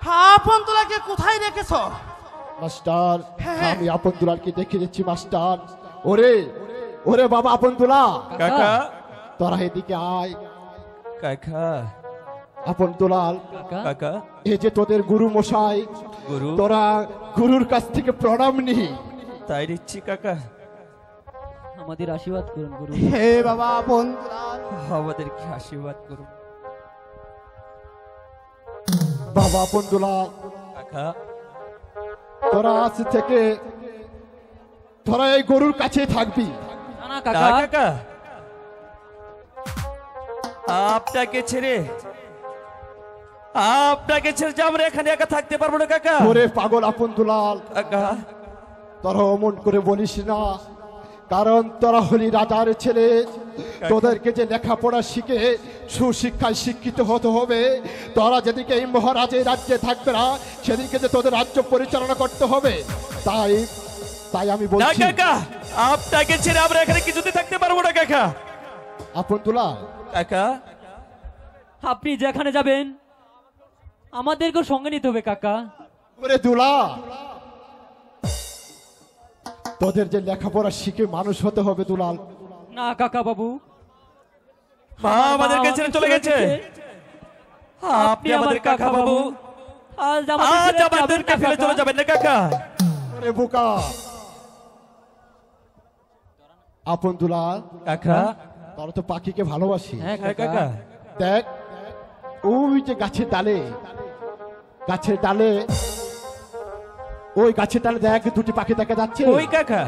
আপন দুলালকে কোথায় রেখেছো? মাস্টার আমি আপন দুলালকে দেখে দিচ্ছি মাস্টার। ওরে ওরে বাবা আপন দুলা, কাকা তোরা এদিকে আয়। কাকা আপন দুলাল, কাকা এই যে তোদের গুরু মশাই, গুরু তোরা গুরুর কাছ থেকে প্রণাম নি। তাই দিচ্ছি কাকা, আমাদের আশীর্বাদ করুন গুরু। হে বাবা আপন দুলাল, আমাদেরকে আশীর্বাদ করুন। বাবা আপন দুলাল, কাকা তোরা আজ থেকে তোরা এই গরুর কাছে থাকবি। না না না কাকা, কাকা, আপনাকে ছেড়ে যে আমরা এখানে একা থাকতে পারবো না কাকা। ওরে পাগল আপন দুলাল, কাকা তোরা অমন করে বলিস না, কারণ তোরা হলি রাজার ছেলে। তোদেরকে যে লেখাপড়া শিখে সুশিক্ষায় শিক্ষিত হতে হবে। তোরা যেদিকে এই মহারাজের রাজ্যে থাকবে না, সেদিকে যে তোদের রাজ্য পরিচালনা করতে হবে। তাই তাই আমি না বলছি কাকা, আপনাকে ছেড়ে আমরা এখানে কিছুতে থাকতে পারবো না কাকা। আপন দুলাল, কাকা আপনি যেখানে যাবেন আমাদেরকে সঙ্গে নিতে হবে কাকা। ওরে দুলাল, তোদের যে লেখাপড়া শিখে মানুষ হতে হবে দুলাল। না কাকা বাবু, মা আমাদেরকে ছেড়ে চলে গেছে। আপনি আমাদের কাকা বাবু, আজ আজ আমাদেরকে ফেলে চলে যাবেন না কাকা। ওরে বোকা আপন দুলাল, কাকা তোরা তো পাখিকে ভালোবাসি। হ্যাঁ হ্যাঁ কাকা, কাকা, দেখ ওই যে গাছের ডালে ওই গাছের ডালে দেখ দুটি পাখি দেখা যাচ্ছে। ওই কাকা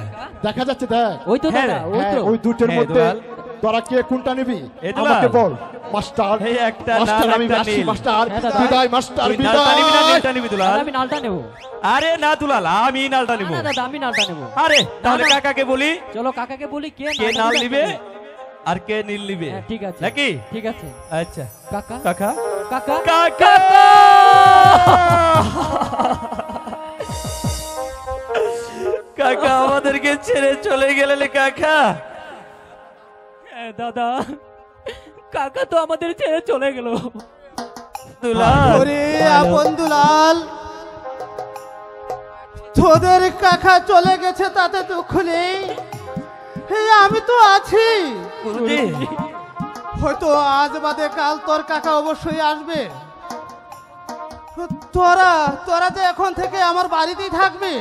দেখা যাচ্ছে দেখ। ওই তো হ্যাঁ, দাদা, ওই হ্যাঁ, তো। ওই দুটোর হ্যাঁ, মধ্যে দুলাল। তোরা কে কোনটা নিবি এই দুলাল। আমাকে বল মাস্টার। এই একটা মাস্টার লাল, আমি একটা আসছি নীল। মাস্টার। হ্যাঁ, দাদা। বিদায় মাস্টার তুই নালটা নিবি না বিদায়। নীলটা নিবি দুলাল? আমি নালটা নেবো। আরে না দুলাল, আমি নালটা নিব। না দাদা, আমি নালটা নেবো। আরে তাহলে না, না। কাকাকে বলি, চলো কাকাকে বলি কে কে নালটা নাল নিবে নিবে আর কে নীল নিবে। হ্যাঁ, ঠিক আছে নাকি? ঠিক আছে আচ্ছা কাকা কাকা কাকা কাকা কাকা আমাদেরকে ছেড়ে চলে গেলেন কাকা। হ্যাঁ, দাদা কাকা তো আমাদের ছেড়ে চলে গেল। দুলাল ওরে আপন দুলাল, তোদের কাকা চলে গেছে তাতে দুঃখ নেই। হে আমি তো আছি, গুরুজি, হয়তো আজ বাদে কাল তোর কাকা অবশ্যই আসবে। তোরা তোরা যে এখন থেকে আমার বাড়িতেই থাকবি,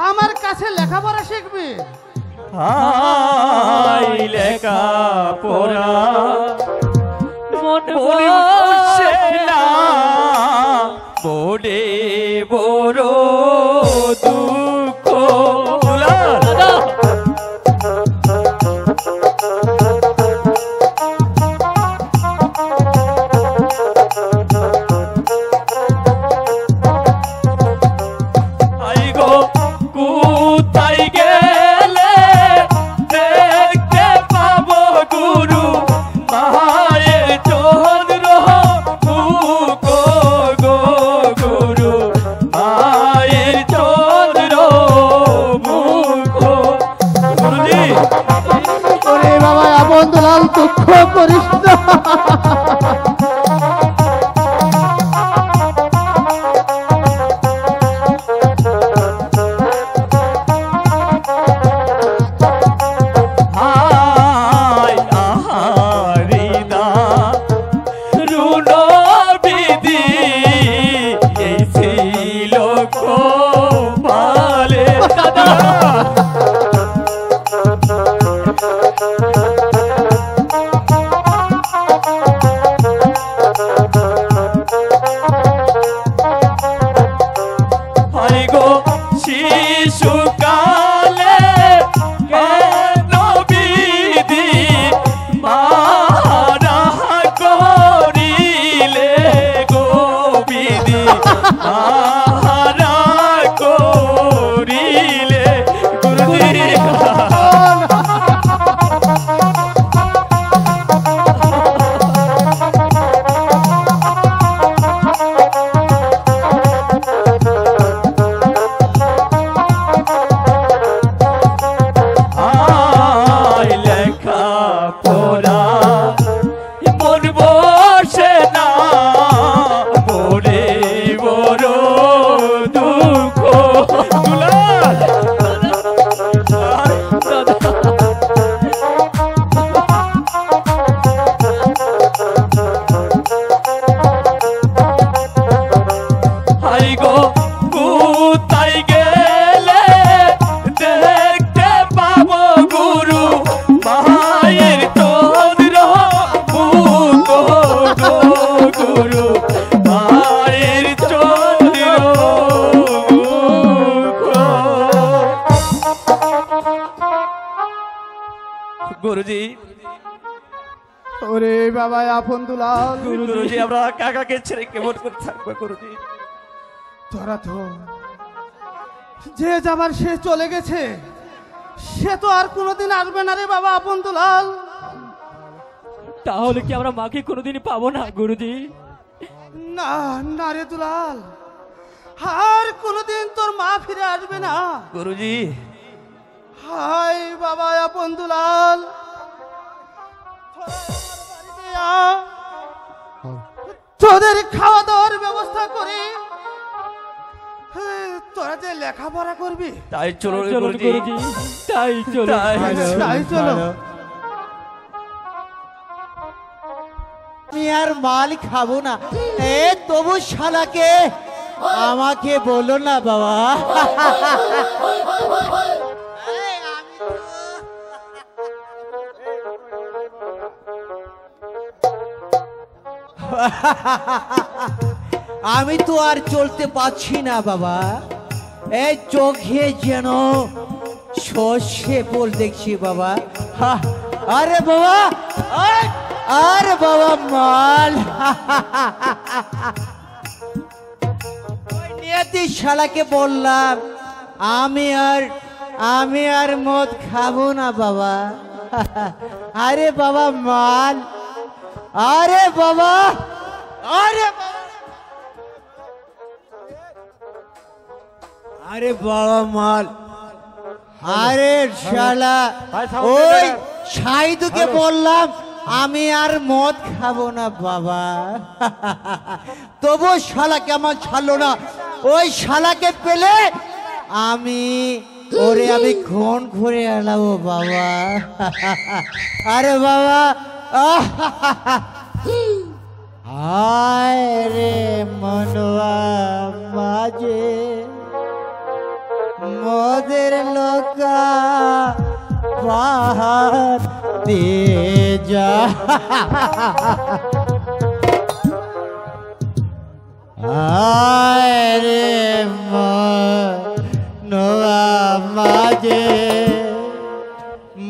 আমার কাছে লেখাপড়া শিখবি। হাই লেখা পড়া মন মনে বসে না, বড়ে বড় দুঃখ। দুলাল দাদা, আই গো কোথায় গেলে দেখতে পাবো গুরু মায়ের চন্দ্র মুখ গো গুরু। ওরে বাবা আপন দুলাল, গুরুজি আমরা কাকাকে ছেড়ে কেমন করে থাকবো গুরুজি? তোরা তো যে যাবার সে চলে গেছে, সে তো আর কোনোদিন আসবে না রে বাবা আপন দুলাল। তাহলে কি আমরা মাকে কোনোদিনই পাবো না গুরুজি? না না রে দুলাল, আর কোনোদিন তোর মা ফিরে আসবে না। গুরুজি হাই বাবা আপন দুলাল, তোরা আমার বাড়িতে আ, তোদের খাওয়া দাওয়ার ব্যবস্থা করে তোরা যে লেখাপড়া করবি, তাই চলো রে চলুন গুরুজি। গুরুজি, তাই চলো। তাই। তাই চলো। আমি আর মাল খাবো না। এ তবু শালাকে আমাকে বলো না বাবা। আমি তো আর চলতে পারছি না বাবা। এই চোখে যেন সর্ষে ফুল দেখছি বাবা। আরে বাবা, আরে বাবা মাল। ওই নিয়তি শালাকে বললাম আমি আর মদ খাবো না বাবা। আরে বাবা মাল, আরে বাবা, আরে আরে বাবা মাল। আরে শালা ওই সাইদুকে বললাম আমি আর মদ খাবো না বাবা। তবু শালাকে আমার ছাড়লো না। ওই শালাকে পেলে আমি খুন ঘুরে এলাবো বাবা। আরে বাবা, আয় রে মনোয়া মাঝে মদের লোকা পাহাড় দিয়ে যা। আয় রে মনোয়া মাঝে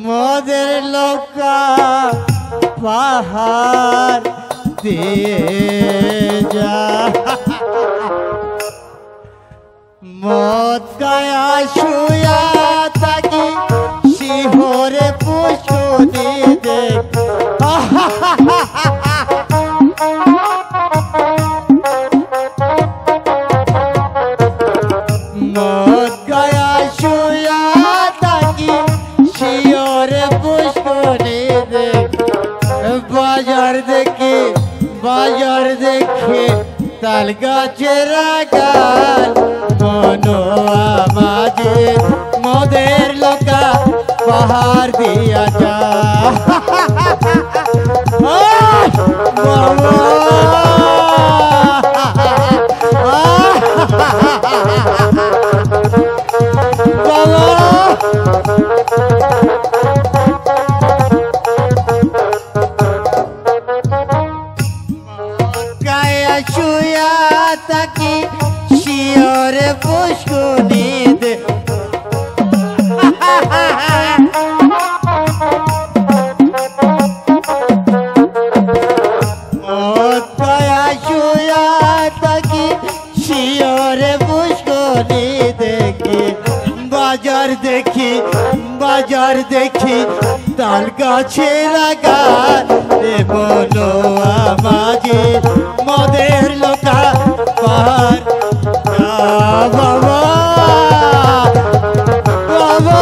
মদের লোকা পাহাড় দিয়ে যা। মদ গায়া শুয়া থাকি শিহরে পুষ্কুনি দেখ। মদ গায়া শুয়া থাকি শিহরে পুষ্কুনি দেখ। বাজার দেখে তাল গাছের গাল মনোয়া মাঝে মদের লোকা পাহাড় দিয়া যা। গায়া শুয়া থাকি শিওরে পুষ্কুনি দে। গায়া শুয়া থাকি শিওরে পুষ্কুনি দেখি। বাজার দেখি তাল গাছের গাল মনোয়া মাঝে মদের লোকা পাহাড় বাবা বাবা।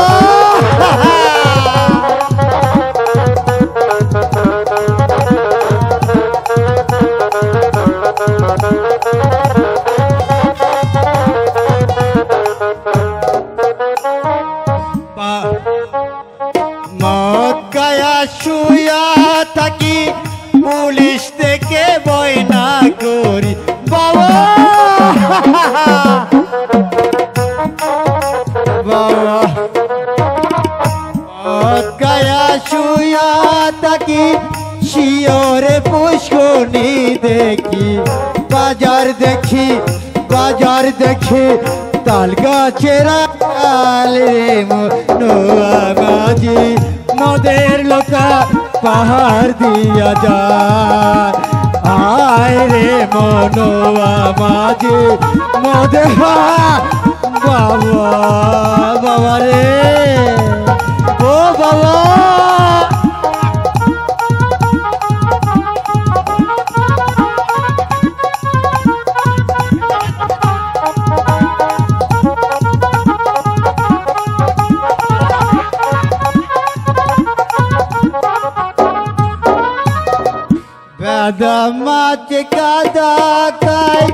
মদ গায়া শুয়া থাকি পুলিশ থেকে বয়না করি বাবা বাবা। মদ গায়া শুয়া থাকি শিওরে পুষ্কুনি দেখি। বাজার দেখি তাল গাছের গাল রে মনোয়া মাঝে মদের লোকা পাহাড় দিয়া যায় আয় রে মনোয়া মাঝে মদে বাবা বাবা রে ও বাবা গাদা মাছ গাদা খাই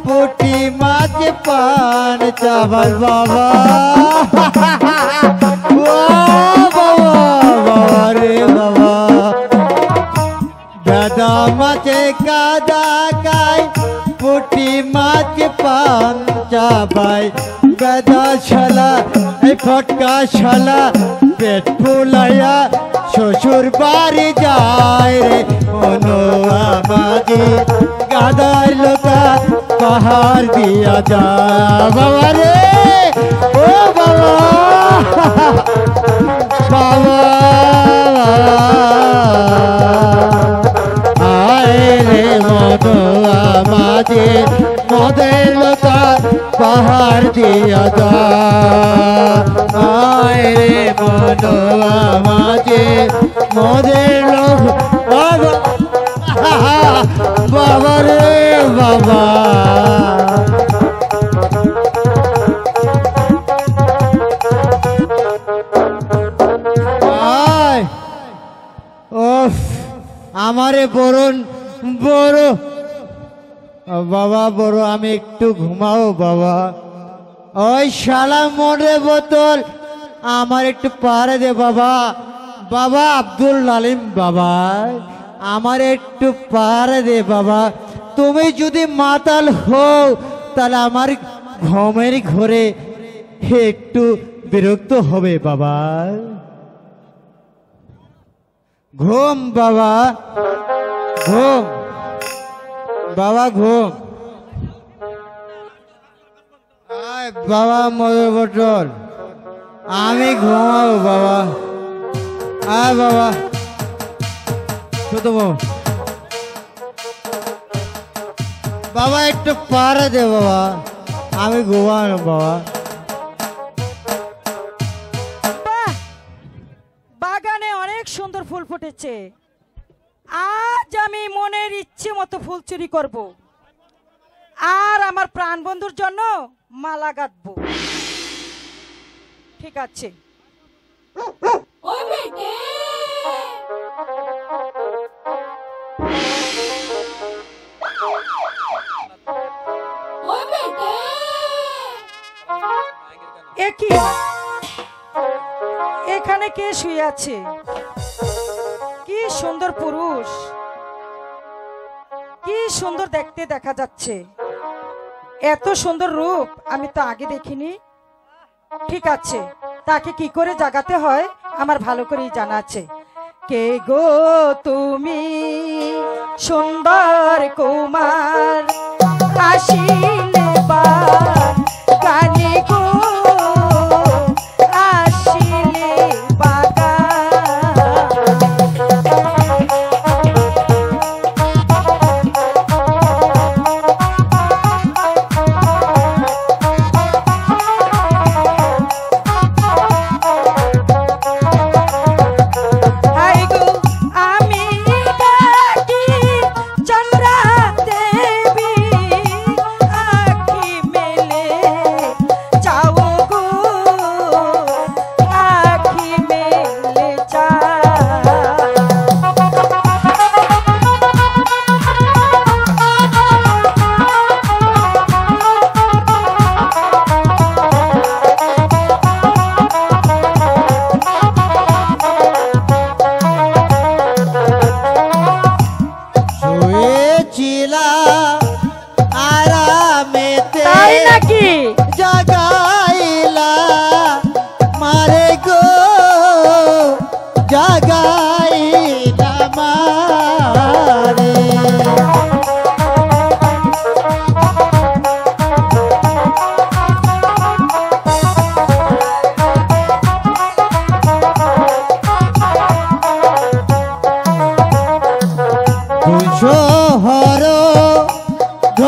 পুটি মাছ পান চাবল বাবা ও বাবা বাবা রে বাবা গাদা মাছ গাদা খাই পুটি মাছ পান চাবাই গাদা শালা এই ফটকা শালা পেট ফুলাইয়া শ্বশুর বাড়ি যায় রে মনোয়া মাঝে গাদার লোকা পাহাড় দিয়া যা বাবা রে ও বাবা বাবা আয় রে মনোয়া মাঝে মদের লোকা পাহাড় দিয়া যা আয় রে মনোয়া মাঝে মদের লোক বাবা বাবা রে বাবা আয় ওফ আমারে বরণ বড় বাবা বড় আমি একটু ঘুমাও বাবা ওই শালা মোড়ে বোতল আমার একটু পারে দে বাবা বাবা আব্দুল নালিম বাবা আমার একটু পারে দে বাবা তুমি যদি মাতাল হও তাহলে আমার ঘুমের ঘরে একটু বিরক্ত হবে বাবা ঘুম বাবা ঘুম বাবা ঘুম আয় বাবা মদের বোতল আমি ঘুমাবো বাবা আয় বাবা শুধু বাবা একটু পারে দে বাবা আমি ঘুমানো বাবা বাহ! বাগানে অনেক সুন্দর ফুল ফুটেছে আজ আমি মনের ইচ্ছে মতো ফুল চুরি করব আর আমার প্রাণ বন্ধুর জন্য মালা গাঁথবো ঠিক আছে একই এখানে কে শুয়ে আছে কি সুন্দর পুরুষ কি সুন্দর দেখতে দেখা যাচ্ছে এত সুন্দর রূপ আমি তো আগে দেখিনি ঠিক আছে তাকে কি করে জাগাতে হয় আমার ভালো করেই জানা আছে কে গো তুমি সুন্দর কুমার আসিলে বা গানে গো আসিলে বাগা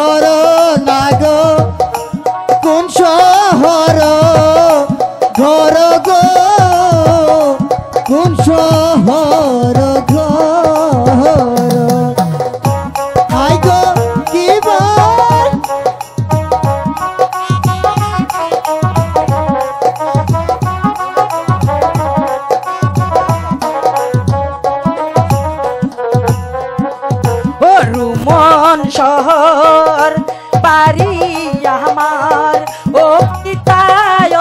শহর না গো কোন শহর ঘর গো কোন শহর ঘর আই গো কি বার রুমন শহর বাড়ি আমার ও পিতায়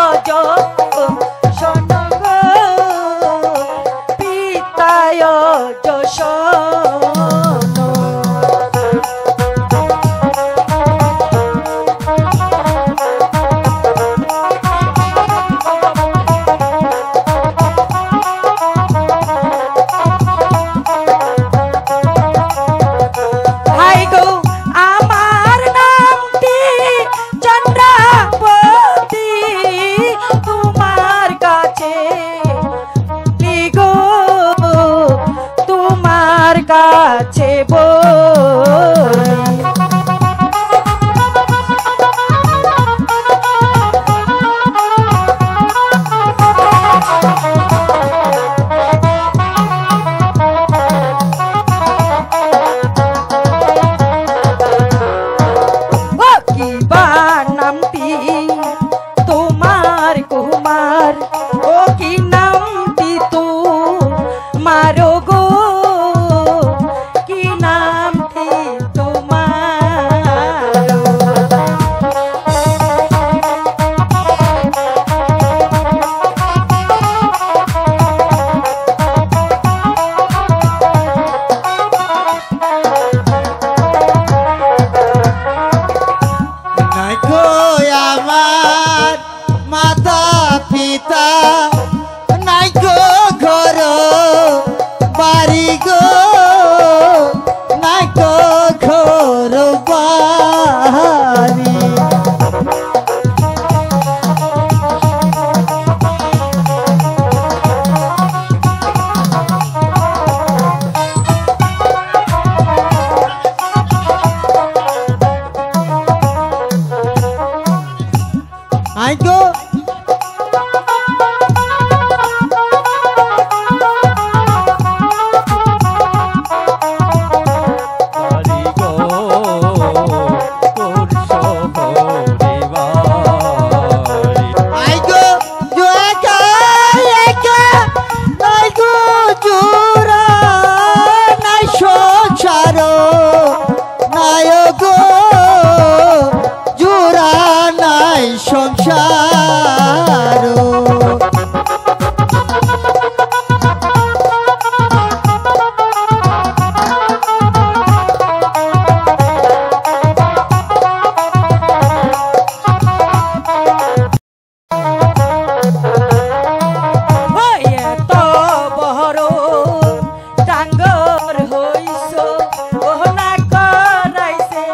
শোন গো পিতায় শোন হাই গো আমার নামটি চন্দ্রাবতী তোমার কাছে গো তোমার কাছে বলি নামটি তোমার কুমার ও কি নামটি তোমার গো কি নামটি তোমার নাই গো আমার মাতা পিতা নাই গো ঘর বাড়ি গো নাই গো ঘর বাড়ি আই গো বাড়ি গো তোর শহরে বাড়ি। আই গো জোয়াকা একা নাই গো জোরা নাই সংসার নাই গো জোরা নাই সংসার এত বড় ডাঙ্গর হইছ ও না করাইছে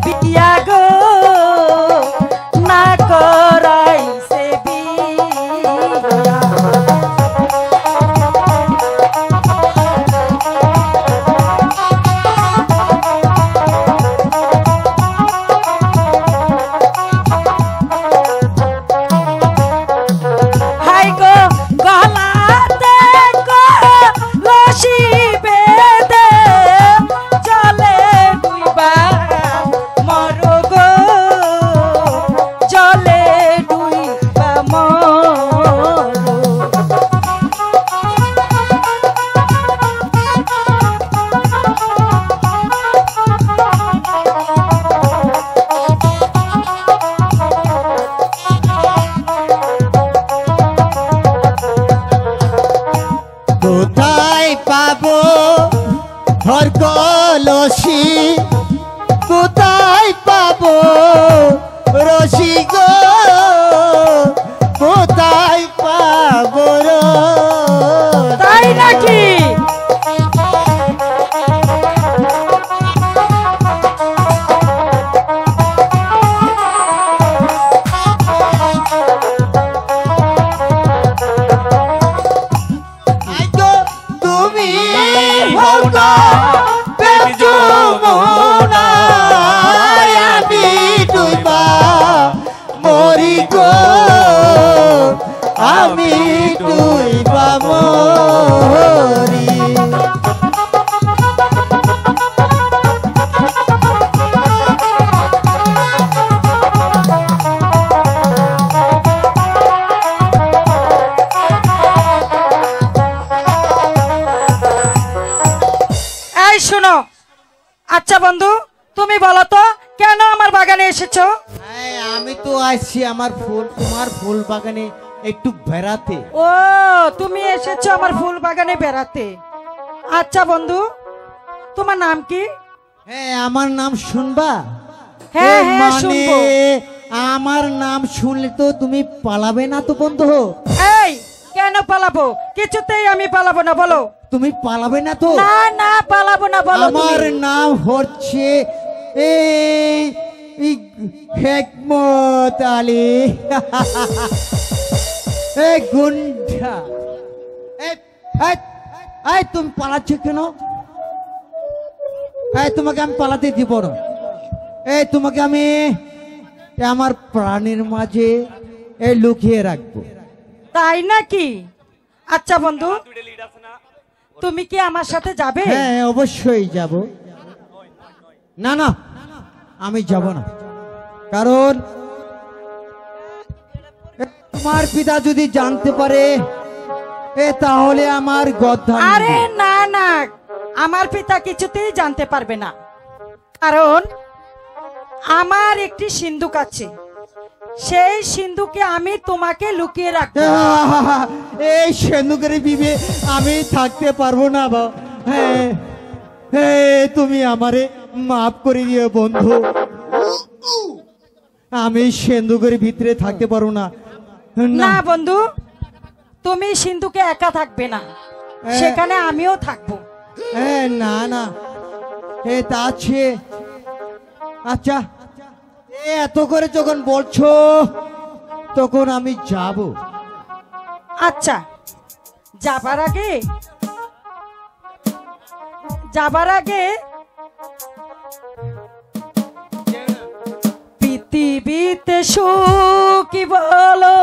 বিয়া গো না করাইছে বিয়া হাই গো গলাতে রশি বেঁধে জলে ডুইবা মর গো জলে ডুইবা মর কোথায় পাবো ঘর কলসি কোথায় পাবো রশি গো কোথায় পাবো তাই নাকি আই গো তুমি হও না বেজুম গো আমি তুই বামরি। এই শোনো, আচ্ছা বন্ধু তুমি বলো তো কেন আমার বাগানে এসেছো? এই, আমি তো আসছি আমার ফুল তোমার ফুল বাগানে একটু বেড়াতে। ও তুমি এসেছো আমার ফুল বাগানে বেড়াতে। আচ্ছা বন্ধু তোমার নাম কি? হ্যাঁ, আমার নাম শুনবা? হ্যাঁ, এ, হ্যাঁ, মানে শুনবো। আমার নাম শুনলে তো তুমি পালাবে না তো বন্ধু? এই কেন পালাবো? কিছুতেই আমি পালাবো না, বলো। তুমি পালাবে না তো? না না পালাবো না, বলো আমার তুমি। নাম হচ্ছে এই এই হেকমত আলী। এই গুন্ডা, এই, এই, এই, তুমি পালাচ্ছ কেন? এই তোমাকে আমি পালাতে দিব না। এই তোমাকে আমি আমার প্রাণের মাঝে লুকিয়ে রাখবো। তাই নাকি? আচ্ছা বন্ধু তুমি কি আমার সাথে যাবে? হ্যাঁ, অবশ্যই যাব। না না, আমি যাব না, কারণ তোমার পিতা যদি জানতে পারে তাহলে আমার গদ্দান। আরে না না, আমার পিতা কিছুতেই জানতে পারবে না, কারণ আমার একটি সিন্ধুক আছে, সেই সিন্ধুকে আমি তোমাকে লুকিয়ে রাখবো। এই সেন্দুকের বিবে আমি থাকতে পারবো না বা। হ্যাঁ হ্যাঁ, তুমি আমারে মাফ করে দিও বন্ধু, আমি সেন্দুকের ভিতরে থাকতে পারবো না। না বন্ধু, তুমি সিন্ধুকে একা থাকবে না, সেখানে আমিও থাকবো। না না, তা আছে। আচ্ছা, এত করে যখন বলছো তখন আমি যাব। আচ্ছা, যাবার আগে পৃথিবীতে সুখী বলো,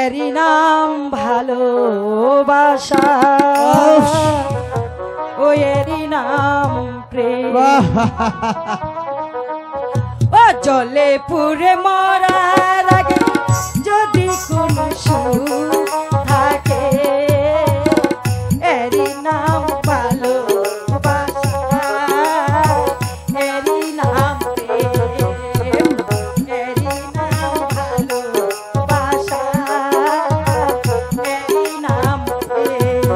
এরই নাম ভালোবাসা, ও এরই নাম প্রেম। ও জলে পুরে মরার আগে যদি কোনো সুখ থাকে, এরই নাম ভালোবাসা, এরই নাম প্রেম, এরই নাম ভালোবাসা, এরই নাম প্রেম।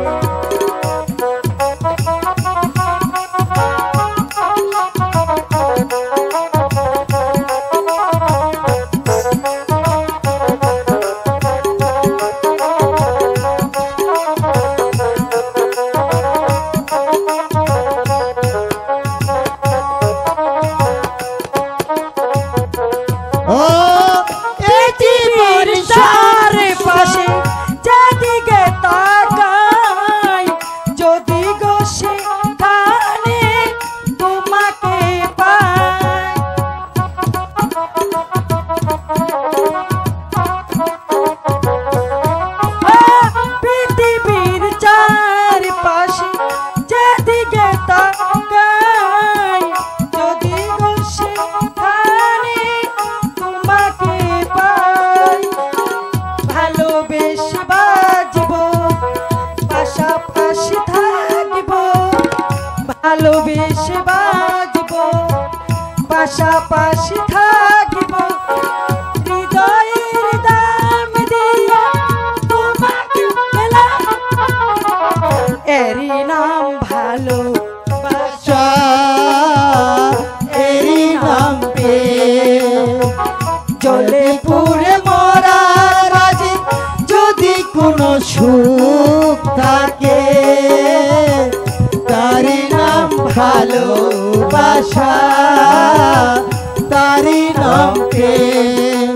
পৃথিবীর চারপাশে যেদিকে তাকাই, যদি গো সেখানে তোমাকে পাই, পৃথিবীর চারপাশে যেদিকে তাকাই, যদি গো সেখানে তোমাকে পাই, ভালোবেসে বাজব, পাশাপাশি থাকব, ভালোবেসে বাজব, পাশাপাশি থাকব, হৃদয়ের দাম দিয়া তোমাকে পেলাম, এরই নাম ভালোবাসা, এরই নাম প্রেম। জলে পুড়ে মরার আগে যদি কোনো সুখ থাকে, তারই নাম ভালোবাসা, তারই নাম প্রেম।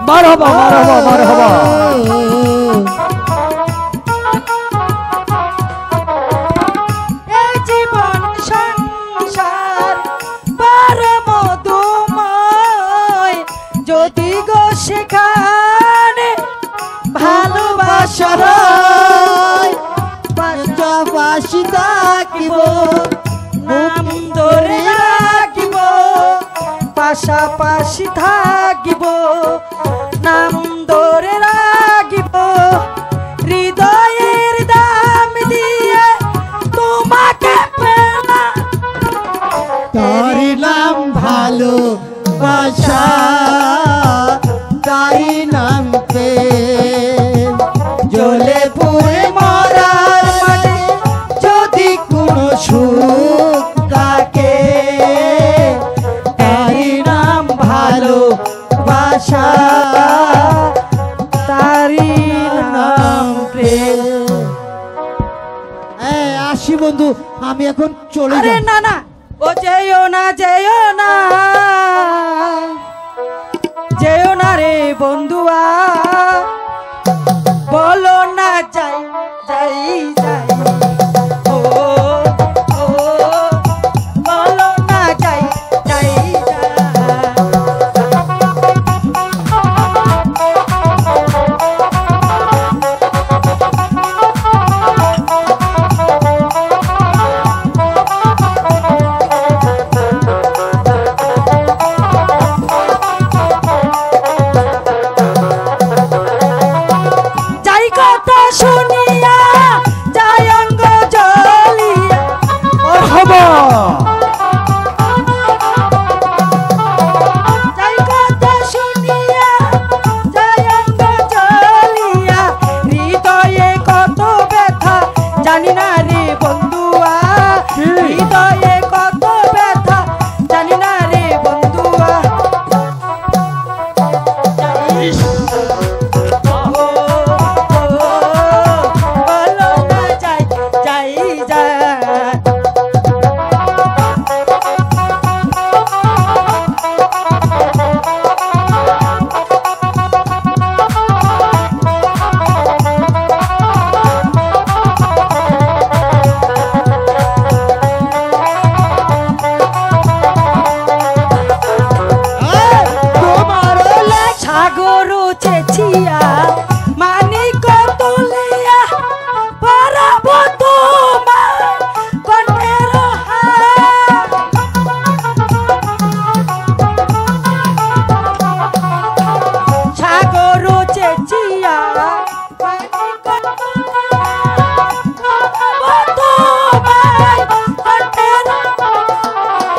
মারহাবা মারহাবা মারহাবা। এই জীবন সংসার বড় মধুময়, যদি গো সেখানে ভালোবাসার পাশাপাশি থাকিব, নাম ধরে রাখিব, পাশাপাশি থাকিব, নাম ধরে রাখিব, হৃদয়ের দাম দিয়ে তোমাকে পেলাম। তার নাম ভালোবাসা, তার নাম প্রেম। জ্বলে পুড়ে মরার মাঝে যদি কোনো সুখ থাকে, তার নাম ভালোবাসা, তারি নাম প্রেম। আসি বন্ধু, আমি এখন চলে আরে যাই। না না, ও যেও না যেও না, যেও না রে বন্ধুয়া, বলো না যাই যাই যাই, ও ও বলো না যাই যাই যাই। যাই কথা শুনিয়া যাই অঙ্গ জ্বলিয়া, মারহাবা যাই কথা শুনিয়া যাই অঙ্গ জ্বলিয়া, হৃদয়ে কত ব্যথা জানি না রে বন্ধুয়া, হৃদয়ে কত ব্যথা জানি না রে বন্ধুয়া। বলো না যাই যাই যাই। সাগর চেচিয়া মানিক তুলিয়া পরাব তোমার কণ্ঠের হার। সাগর চেচিয়া মানিক তুলিয়া পরাব তোমার কণ্ঠের হার।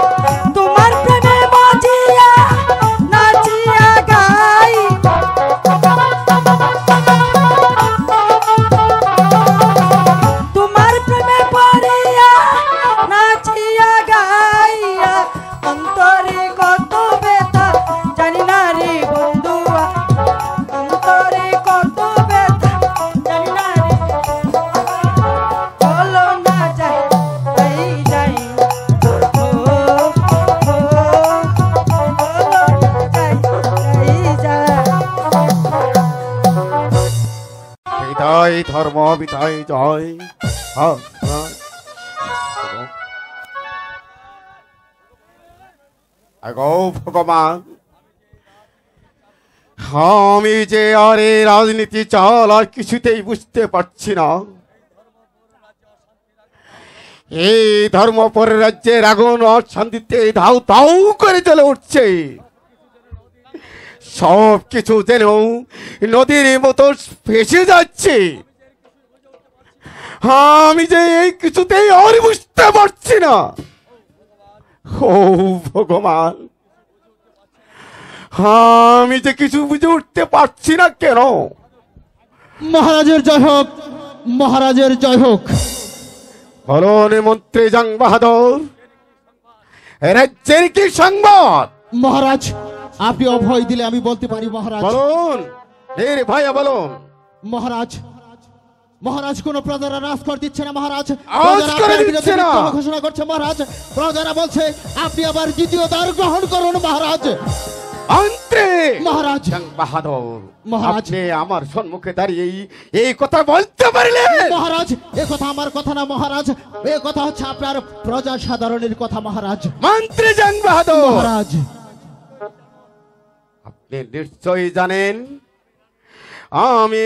তোমার প্রেমে বাজিয়া নাচিয়া গাই, তোমার প্রেমে পড়িয়া নাচিয়া গাইয়া, অন্তরে কত ব্যথা জানি না রে বন্ধুয়া, অন্তরে কত ব্যথা জানি না রে, বলো না যাই যাই যাই, ও ও বলো না যাই যাই যাই। বিদায় ধর্ম বিদায় জয়। আগো ভগবান, আমি যে আর এই রাজনীতি চাল আর কিছুতেই বুঝতে পারছি না। এই ধর্মপর রাজ্যের আগুন আর শান্তিতে ধাউ ধাউ করে চলে উঠছে। সব কিছু যেন নদীর মতো ভেসে যাচ্ছে। আমি যে এই কিছুতেই আর বুঝতে পারছি না। ও ভগবান, আমি যে কিছু বুঝে উঠতে পারছি না কেন। মহারাজের জয় হোক, মহারাজের জয় হোক। বলুন মন্ত্রী জং বাহাদুর, রাজ্যের কি সংবাদ? মহারাজ, আপনি অভয় দিলে আমি বলতে পারি মহারাজ। বলুন ভাইয়া বলুন। মহারাজ, মহারাজ কোন প্রজারা রাজ করে দিচ্ছে না মহারাজ, আজ করে দিচ্ছে না। ঘোষণা করছে মহারাজ। প্রজারা বলছে আপনি আবার দ্বিতীয় দ্বার গ্রহণ করুন মহারাজ। মন্ত্রী মহারাজ জং বাহাদুর, মহারাজ। আপনি আমার সম্মুখে দাঁড়িয়ে এই কথা বলতে পারলেন? মহারাজ এ কথা আমার কথা না মহারাজ, এ কথা হচ্ছে আপনার প্রজা সাধারণের কথা মহারাজ। মন্ত্রী জং বাহাদুর, মহারাজ আপনি নিশ্চয়ই জানেন আমি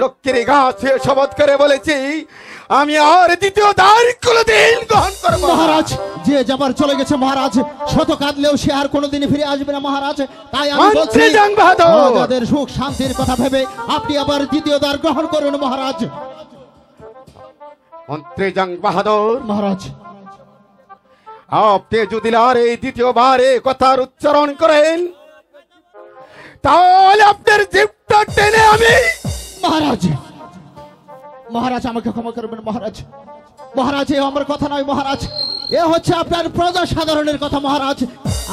লক্ষ্মীর গাছে শপথ করে বলেছি আমি আর দ্বিতীয় দ্বার কোনোদিন গ্রহণ করব না। মহারাজ যে যাবার চলে গেছে মহারাজ, শত কাঁদলেও সে আর কোনোদিন ফিরে আসবে না মহারাজ। তাই আমি বলছি মন্ত্রী জং বাহাদুর, প্রজাদের সুখ শান্তির কথা ভেবে আপনি আবার দ্বিতীয় দ্বার গ্রহণ করুন মহারাজ। মন্ত্রী জং বাহাদুর, মহারাজ আপনি যদি আর এই দ্বিতীয়বার এই কথার উচ্চারণ করেন তাহলে আপনার জিভটা টেনে আমি। মহারাজ মহারাজ আমাকে ক্ষমা করবেন মহারাজ। মহারাজ এ আমার কথা নয় মহারাজ, এ হচ্ছে আপনার প্রজা সাধারণের কথা মহারাজ।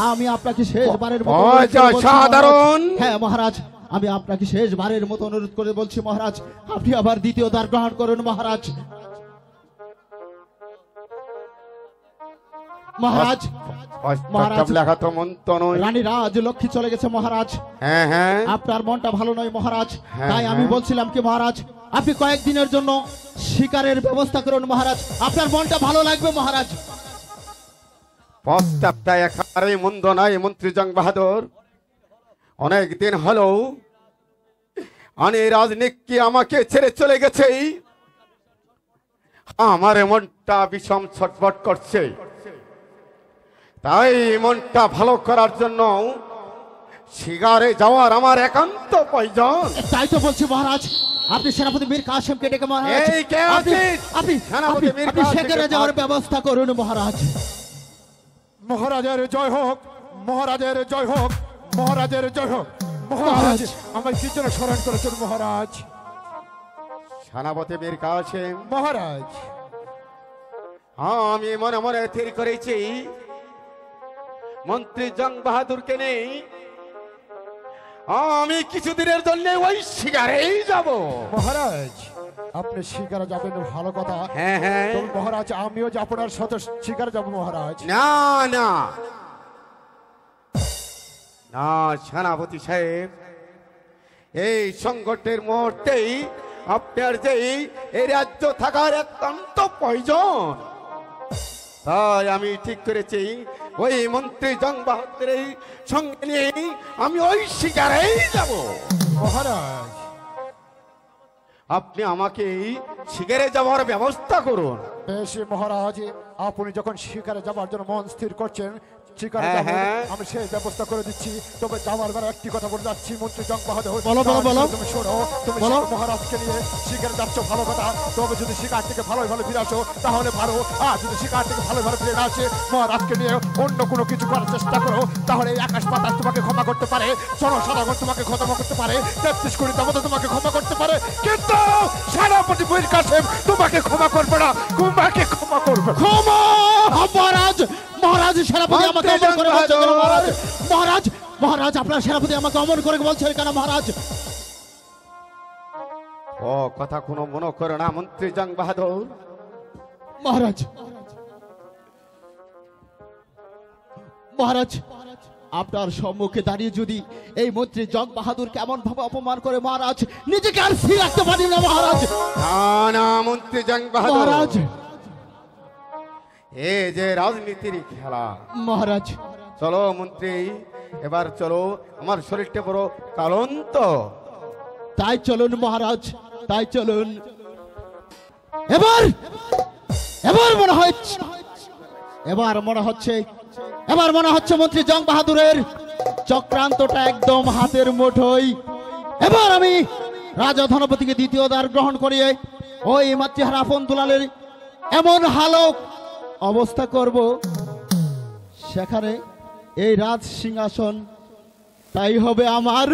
আমি আপনাকে শেষবারের মতো অনুরোধ করে প্রজা বলছি, মহারাজ। সাধারণ? হ্যাঁ মহারাজ, আমি আপনাকে শেষবারের মতো অনুরোধ করে বলছি মহারাজ, আপনি আবার দ্বিতীয় দ্বার গ্রহণ করুন মহারাজ। মহারাজ মহারাজ। লেখা তো মন্ত্র নয়। রানী রাজ লক্ষ্মী চলে গেছে মহারাজ, হ্যাঁ হ্যাঁ, আপনার মনটা ভালো নয় মহারাজ। হ্যাঁ, তাই আমি হ্যাঁ। বলছিলাম কি মহারাজ, আপনি কয়েকদিনের জন্য শিকারের ব্যবস্থা করুন মহারাজ, আপনার মনটা ভালো লাগবে মহারাজ। প্রস্তাবটা একেবারেই মন্দ নয় মন্ত্রী জং বাহাদুর। অনেক দিন হলো রাজনীতি আমাকে ছেড়ে চলে গেছে, আমার মনটা বিষম ছটফট করছে। তাই মনটা ভালো করার জন্য শিকারে যাওয়ার আমার একান্ত প্রয়োজন। তাই তো বলছি মহারাজ, আপনি সেনাপতি মীর কাসেমকে ডেকে মহারাজ এই কে আছিস? সেনাপতি মীর আপনি কাসেমকে সেখানে যাওয়ার ব্যবস্থা করুন মহারাজ। মহারাজের জয় হোক, মহারাজের জয় হোক, মহারাজের জয় হোক। মহারাজ আমায় কি জন্য স্মরণ করেছেন মহারাজ? সেনাপতি মীর কাসেম মহারাজ, আমি মনে মনে স্থির করেছি মন্ত্রী জং বাহাদুরকে নেই আমি কিছুদিনের জন্য ওই শিকারেই যাব। মহারাজ আপনি শিকারে যাবেন ভালো কথা, হ্যাঁ হ্যাঁ, তবে মহারাজ আমিও যে আপনার সাথে শিকারে যাব মহারাজ। না না না সেনাপতি সাহেব, এই সংকটের মুহূর্তেই আপনার যে এই রাজ্য থাকার একান্ত প্রয়োজন। তাই আমি ঠিক করেছি ওই মন্ত্রী জং বাহাদুরের সঙ্গে নিয়ে আমি ওই শিকারেই যাব। মহারাজ আপনি আমাকে শিকারে যাওয়ার ব্যবস্থা করুন। বেশ মহারাজ, আপনি যখন শিকারে যাবার জন্য মন স্থির করছেন শিকারে হ্যাঁ, যাবেন, হ্যাঁ। আমি সেই ব্যবস্থা করে দিচ্ছি। তবে যাওয়ার বেলা একটি কথা বলে যাচ্ছি মন্ত্রী জং বাহাদুর, বলো, বলো, বলো। তুমি শোনো, তুমি বলো। মহারাজকে নিয়ে শিকারে যাচ্ছ ভালো কথা, তবে যদি শিকার থেকে ভালো ভালো ফিরে আসো তাহলে ভালো, আর যদি শিকার থেকে ভালো ভালো ফিরে না আসে মহারাজকে নিয়ে অন্য কোনো কিছু করার চেষ্টা করো, তাহলে এই আকাশ পাতাল তোমাকে ক্ষমা করতে পারে, জনসাধারণ তোমাকে ক্ষমা করতে পারে, 33 কোটি দেবতা তোমাকে ক্ষমা করতে পারে, কিন্তু সেনাপতি মীর কাসেম তোমাকে ক্ষমা করবে না, তোমাকে ক্ষমা করবে না। ক্ষমা মহারাজ। মহারাজ সেনাপতি আমাকে অমন করে বলছে কেন মহারাজ? মহারাজ মহারাজ আপনার সেনাপতি আমাকে অমন করে বলছে কেন মহারাজ? ও কথা কোনো মনে করে না মন্ত্রী জং বাহাদুর। মহারাজ মহারাজ আপনার সম্মুখে দাঁড়িয়ে যদি এই মন্ত্রী জং বাহাদুর কেমন ভাবে অপমান করে মহারাজ, নিজেকে আর স্থির রাখতে পারি না মহারাজ। না না মন্ত্রী জং বাহাদুর, মহারাজ এই যে রাজনীতির খেলা। মহারাজ চলো মন্ত্রী, এবার চলো, আমার শরীরটা বড় কালন্ত। তাই চলুন মহারাজ, তাই চলুন। এবার এবার মনে হচ্ছে এবার মনে হচ্ছে মন্ত্রী জং বাহাদুরের চক্রান্তটা একদম হাতের মুঠোয়। এবার আমি রাজা ধনপতিকে দ্বিতীয় দ্বার গ্রহণ করিয়ে ওই মাতৃহারা আপন দুলালের এমন হালক অবস্থা করব, সেখানে এই রাজ সিংহাসন তাই হবে আমার।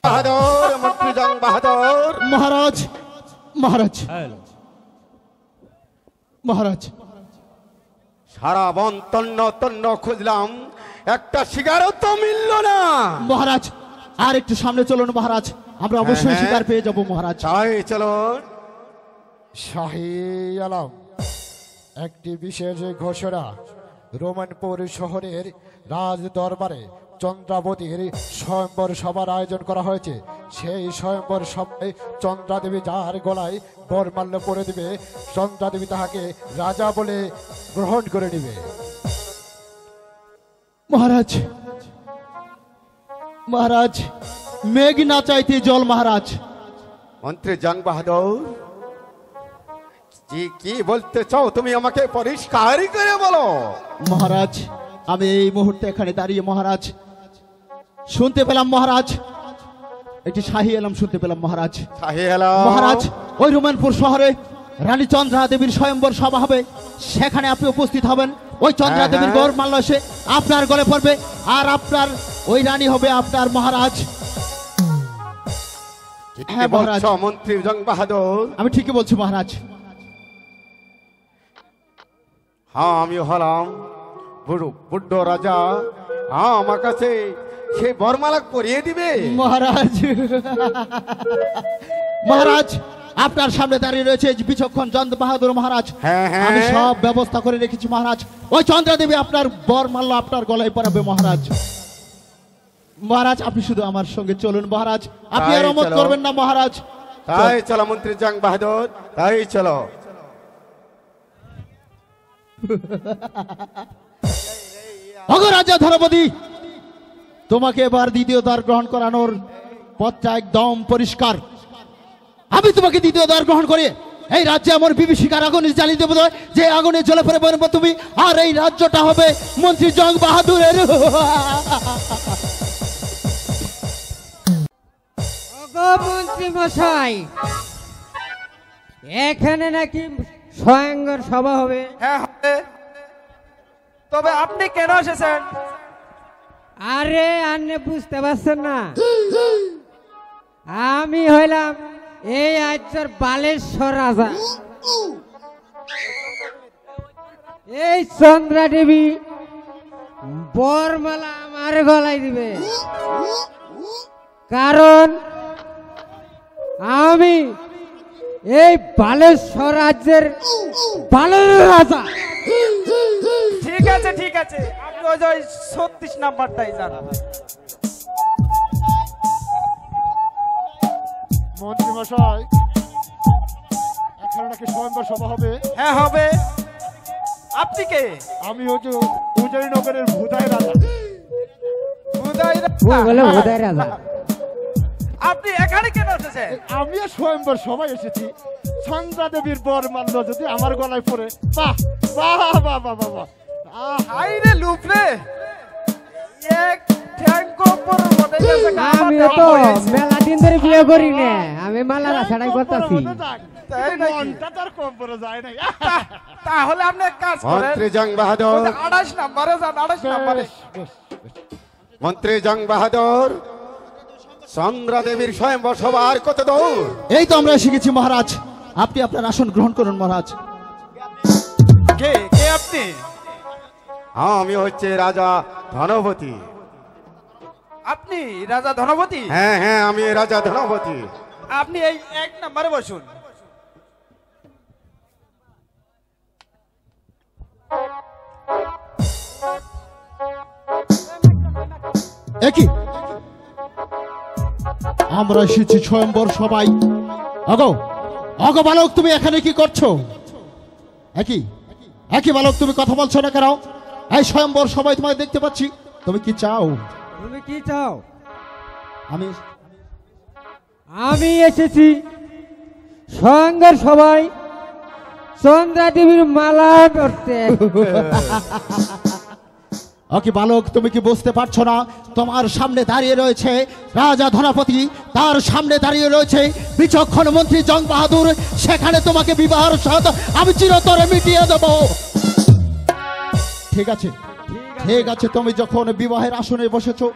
বাহাদুর, মন্ত্রী জং বাহাদুর। মহারাজ মহারাজ মহারাজ সারা বন তন্ন তন্ন খুঁজলাম, একটা শিকারও তো মিলল না। মহারাজ আর একটু সামনে চলুন মহারাজ, আমরা অবশ্যই হ্যাঁ। শিকার পেয়ে যাব মহারাজ। তাই চলো। শাহী আলম একটি বিশেষ ঘোষণা। রোমানপুর শহরের রাজ দরবারে চন্দ্রাবতীর স্বয়ম্বর সভার আয়োজন করা হয়েছে। সেই স্বয়ম্বর সভায় চন্দ্রাদেবী যার গলায় বরমাল্য পরে দিবে, চন্দ্রাদেবী তাহাকে রাজা বলে গ্রহণ করে নিবে। মহারাজ, মহারাজ, মেঘ না চাইতে জল মহারাজ। মন্ত্রী জং বাহাদুর, কি বলতে চাও তুমি আমাকে পরিষ্কারই করে বলো। মহারাজ, আমি এই মুহূর্তে এখানে দাঁড়িয়ে মহারাজ শুনতে পেলাম, মহারাজ একটি শাহী এলাম শুনতে পেলাম মহারাজ। শাহী এলাম? মহারাজ, ওই রোমানপুর শহরে রানী চন্দ্রা দেবীর স্বয়ম্বর সভা হবে, সেখানে আপনি উপস্থিত হবেন। ওই চন্দ্রা দেবীর গৌর মাল্য এসে আপনার গলে পড়বে, আর আপনার ওই রানী হবে আপনার মহারাজ। হ্যাঁ মহারাজ, মন্ত্রী জং বাহাদুর, আমি ঠিকই বলছি মহারাজ। হ্যাঁ, আমি হলাম বুদ্ধ রাজা। হ্যাঁ, আমার কাছে সেই বরমালা পরিয়ে দিবে। মহারাজ, মহারাজ আপনার সামনে দাঁড়িয়ে রয়েছে বিচক্ষণ চন্দ্র বাহাদুর মহারাজ। আমি সব ব্যবস্থা করে রেখেছি মহারাজ। ওই চন্দ্রা দেবী আপনার বরমাল্য আপনার গলায় পরাবে মহারাজ। মহারাজ, আপনি শুধু আমার সঙ্গে চলুন মহারাজ, আপনি আর অমত করবেন না মহারাজ। তাই চলো মন্ত্রী জং বাহাদুর, তাই চলো। রাজা ধনপতি, তোমাকে এবার দ্বিতীয় দ্বার গ্রহণ করানোর পথটা একদম পরিষ্কার। আমি তোমাকে দ্বিতীয় দ্বার গ্রহণ করে এই রাজ্যে এমন বিভীষিকার আগুনে জ্বালিয়ে দেবো যে আগুনে জ্বলে পড়ে বলবো তুমি, আর এই রাজ্যটা হবে মন্ত্রী জং বাহাদুরের। মন্ত্রী মশাই, এখানে নাকি স্বয়ংবর সভা হবে? হ্যাঁ হবে। তবে আপনি কেন এসেছেন? আরে আপনি বুঝতে পারছেন না, আমি হইলাম এই রাজ্যের বালেশ্বর রাজা। এই চন্দ্রা দেবী বরমালা আমার গলায় দিবে, কারণ আমি এই বালেশ্বর রাজ্যের বালের রাজা। ঠিক আছে, ঠিক আছে, আপনি ওই যে 36 নাম্বারটাই জানা। মন্ত্রী মশাই, এখানে নাকি স্বয়ম্বর সভা হবে? হ্যাঁ হবে। আপনি কে? আমি উদয়নগরের ভুদাই রাজা। ভুদাই রাজা? আপনি এখানে কেন এসেছেন? আমিও স্বয়ম্বর সভায় এসেছি। চন্দ্রা দেবীর বরমাল্য যদি আমার গলায় পড়ে, বাহ বাহ বাহ বাহ বাহ। হাই রে লুপরে, এক ঠ্যাঙ্গ পর মনে গেছে। আমি তো মেলা দিন ধরে বিয়ে করি না, আমি মালা রাখাটাই করতেছি। মনটা তার কম পড়ে যায় না। তাহলে আপনি এক কাজ করেন, মন্ত্রী জং বাহাদুর, 28 নম্বরে যান। 28 নম্বরে। মন্ত্রী জং বাহাদুর, চন্দ্রা দেবীর স্বয়ম্বর সভার কত দূর? এই তো আমরা শিখেছি মহারাজ, আপনি আপনার আসন গ্রহণ করুন মহারাজ। কে কে আপনি? আমি হচ্ছে রাজা ধনপতি। আপনি রাজা ধনপতি? হ্যাঁ হ্যাঁ, আমি রাজা ধনপতি। আপনি এই 1 নম্বরে বসুন। একই আমরা এসেছি স্বয়ম্বর সবাই। অগো অগো বালক, তুমি এখানে কি করছো? একই একই বালক, তুমি কথা বলছো না কেন? এই স্বয়ম্বর সবাই তোমায় দেখতে পাচ্ছি, তুমি কি চাও? তুমি কি চাও? আমি এসেছি স্বয়ংবর সবাই চন্দ্রা দেবীর মালা ধরতে। ওকে বালক, তুমি কি বুঝতে পারছো না? তোমার সামনে দাঁড়িয়ে রয়েছে রাজা ধনপতি, তার সামনে দাঁড়িয়ে রয়েছে বিচক্ষণ মন্ত্রী জং বাহাদুর। সেখানে তোমাকে বিবাহের সাথ আমি চিরতরে মিটিয়ে দেব। ঠিক আছে, ঠিক আছে, তুমি যখন বিবাহের আসনে বসেছো,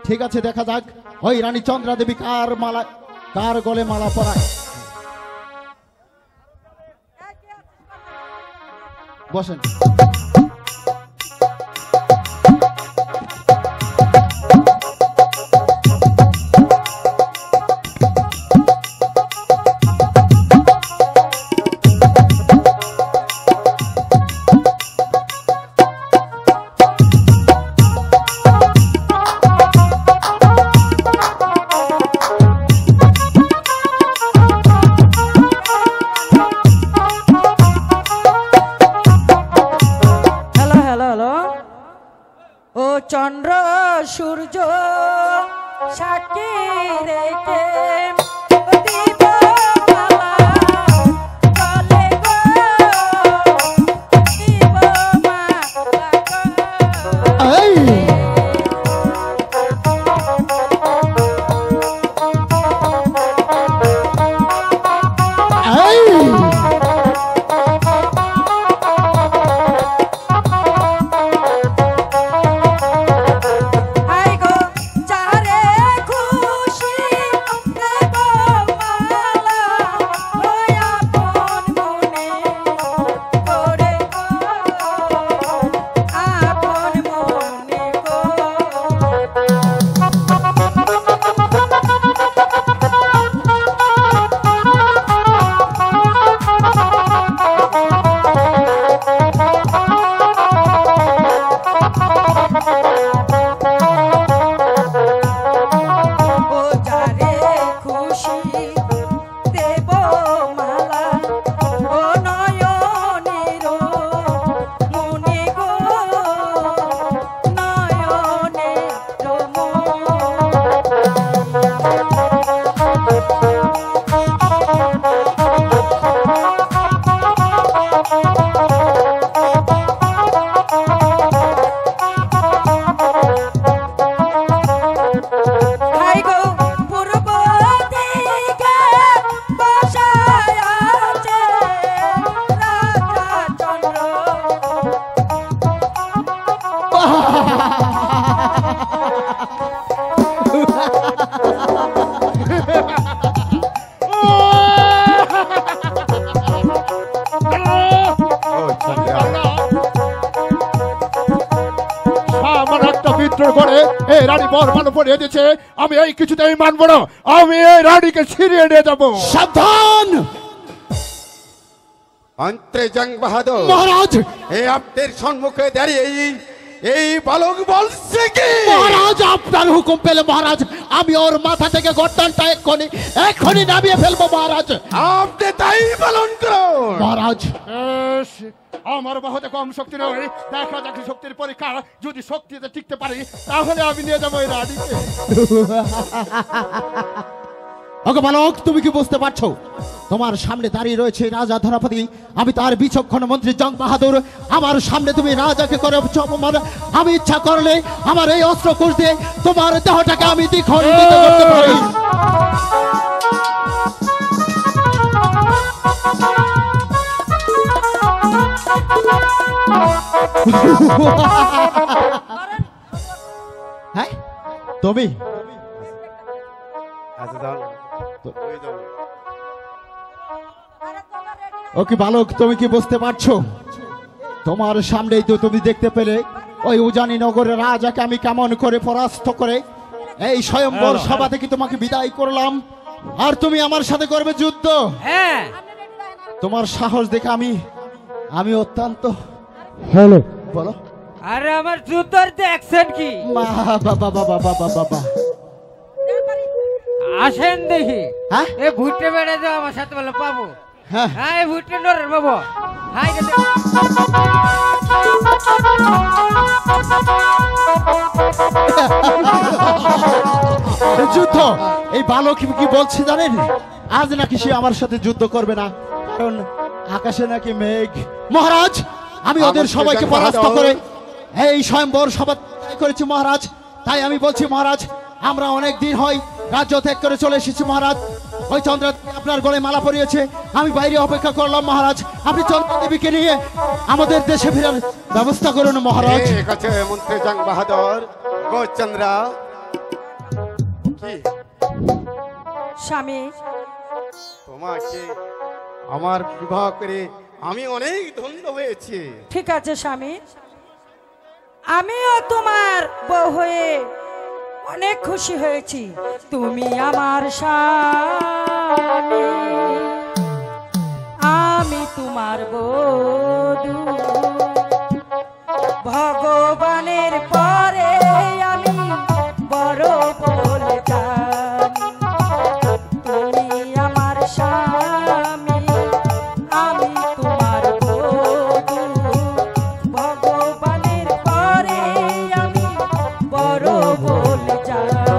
ঠিক আছে, দেখা যাক ওই রানী চন্দ্রা দেবী কার গলে মালা পরায়। বসেন। রেখে দিব মালা গলে গো, দিব মালা গলে। এই আই গো যারে খুশি দেব মালা ওই আপন মনে করে গো, আপন মনে গো। ও যারে খুশি দেব মালা ও নয়নের মনে গো, নয়নের হাই গো পূর্ব দিকে বসায় আছে রাজা চন্দ্র। ও চন্দ্রা, আমার একটা বিদ্রোহ করে এই রানী বরমান পড়িয়ে দিয়েছে, আমি এই কিছুতেই মানবো না, আমি এই রানীকে ছিনিয়ে নিয়ে যাবো। সাবধান মন্ত্রী জং বাহাদুর, মহারাজ, এই আপনার সম্মুখে দাঁড়িয়ে এই বালক বলছে কি? মহারাজ আপনার হুকুম পেলে মহারাজ আমি ওর মাথা থেকে গর্দানটা এক্ষুনি নামিয়ে ফেলবো মহারাজ। আপনি তাই পালন করুন মহারাজ আমার বাহুতে কম শক্তি নয়, দেখা যাক শক্তির পরীক্ষা, যদি শক্তিতে টিকতে পারি তাহলে আমি নিয়ে যাবো এই রানীকে। ওকে বালক, তুমি কি বুঝতে পারছো তোমার সামনে দাঁড়িয়ে রয়েছে রাজা ধরাপতি, আমি তার বিচক্ষণ মন্ত্রী জং বাহাদুর। আমার সামনে তুমি রাজাকে করে অপমান, আমি ইচ্ছা করলে আমার এই অস্ত্র কোষ দিয়ে তোমার দেহটাকে আমি দ্বিখণ্ডিত করতে পারি। হ্যাঁ তুমি আচ্ছা যাও, ওই যাও। ওকে বালক, তুমি কি বুঝতে পারছো তোমার সামনেই তো তুমি দেখতে পেলে ওই উজানি নগরের রাজাকে আমি কেমন করে পরাস্ত করে এই স্বয়ম্বর সভা থেকে তোমাকে বিদায় করলাম, আর তুমি আমার সাথে করবে যুদ্ধ। হ্যাঁ তোমার সাহস দেখে আমি অত্যন্ত হ্যালো বলো। আরে আমার জুতোর দেখছেন কি? বাবা বাবা বাবা বাবা, আসেন দেখি। হ্যাঁ এ ভুট্টে বেড়ে যাও আমার সাথে বলে পাবো। হ্যাঁ হ্যাঁ এই ভুট্টে নরের বাবু। হাই গেছে। যুদ্ধ, এই বালক কি বলছে জানেন, আজ নাকি সে আমার সাথে যুদ্ধ করবে না, কারণ আকাশে নাকি মেঘ। মহারাজ আমি ওদের সবাইকে পরাস্ত করে এই স্বয়ম্বর সভা করেছি মহারাজ, তাই আমি বলছি মহারাজ আমরা অনেক দিন হয় রাজ্য ত্যাগ করে চলে এসেছি মহারাজ। ওই চন্দ্র আপনার গলায় মালা পরিয়েছে, আমি বাইরে অপেক্ষা করলাম মহারাজ, আপনি চন্দ্রদেবীকে নিয়ে আমাদের দেশে ফেরার ব্যবস্থা করুন মহারাজ। ঠিক আছে মন্ত্রী জং বাহাদুর। গো চন্দ্রা, কি স্বামী তোমাকে আমার বিবাহ করে আমি অনেক ধন্য হয়েছি। ঠিক আছে স্বামী, আমিও তোমার বউ হয়ে অনেক খুশি হয়েছি। তুমি আমার স্বামী, আমি তোমার বধূ। ভগবানের পরে আমি বড় বলে জানি। তুমি আমার স্বামী, আমি তোমার বধূ। ভগবানের পরে আমি বড় বলে জানি।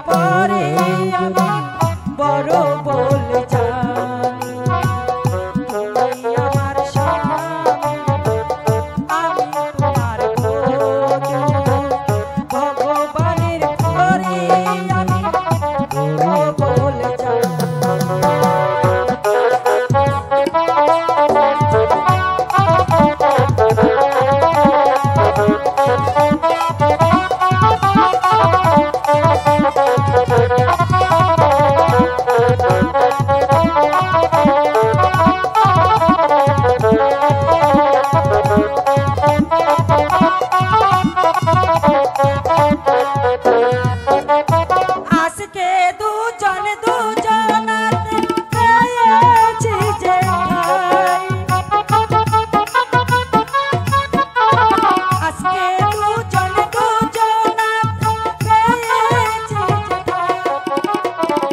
পরে আমি বড় বলে যাই তুমি আমার স্বামী আমি তোমার বধূ ভগবানের পরে আমি বড় বলে যাই আজকে দুজন দুজনাতে পেয়েছি যে ঠাই। আজকে দুজন দুজনাতে পেয়েছি যে ঠাই।